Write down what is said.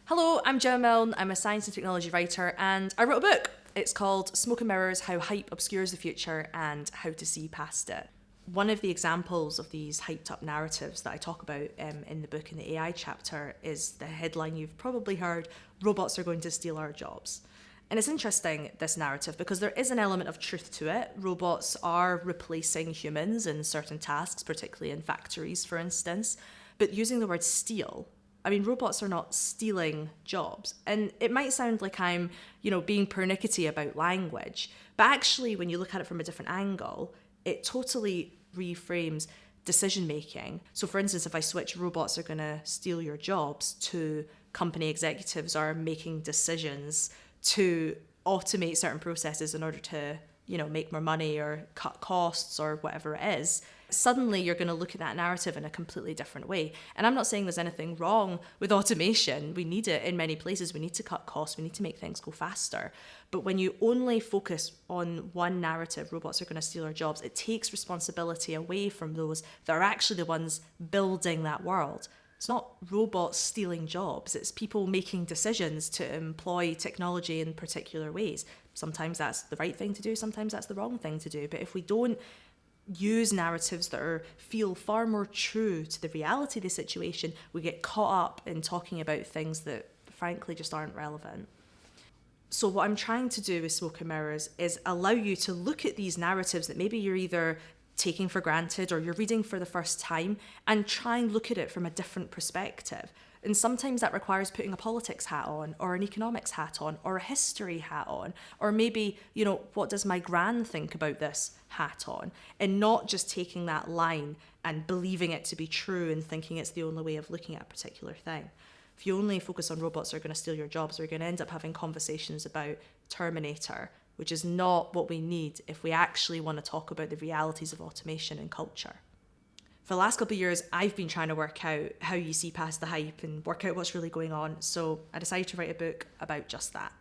Hello, I'm Gemma Milne. I'm a science and technology writer, and I wrote a book. It's called Smoke and Mirrors: How Hype Obscures the Future and How to See Past It. One of the examples of these hyped up narratives that I talk about in the book in the AI chapter is the headline you've probably heard: robots are going to steal our jobs. And it's interesting, this narrative, because there is an element of truth to it. Robots are replacing humans in certain tasks, particularly in factories, for instance. But using the word steal, I mean, robots are not stealing jobs. And it might sound like I'm, being pernickety about language, but actually, when you look at it from a different angle, it totally reframes decision making. So, for instance, if I switch robots are going to steal your jobs to company executives are making decisions to automate certain processes in order to, make more money or cut costs or whatever it is, suddenly you're going to look at that narrative in a completely different way. And I'm not saying there's anything wrong with automation. We need it in many places. We need to cut costs. We need to make things go faster. But when you only focus on one narrative, robots are going to steal our jobs, it takes responsibility away from those that are actually the ones building that world. It's not robots stealing jobs. It's people making decisions to employ technology in particular ways. Sometimes that's the right thing to do. Sometimes that's the wrong thing to do. But if we don't use narratives that feel far more true to the reality of the situation, we get caught up in talking about things that frankly just aren't relevant. So what I'm trying to do with Smoke and Mirrors is allow you to look at these narratives that maybe you're either taking for granted or you're reading for the first time and try and look at it from a different perspective. And sometimes that requires putting a politics hat on or an economics hat on or a history hat on, or maybe, what does my gran think about this hat on, and not just taking that line and believing it to be true and thinking it's the only way of looking at a particular thing. If you only focus on robots are going to steal your jobs, we're going to end up having conversations about Terminator, which is not what we need if we actually want to talk about the realities of automation and culture. For the last couple of years, I've been trying to work out how you see past the hype and work out what's really going on. So I decided to write a book about just that.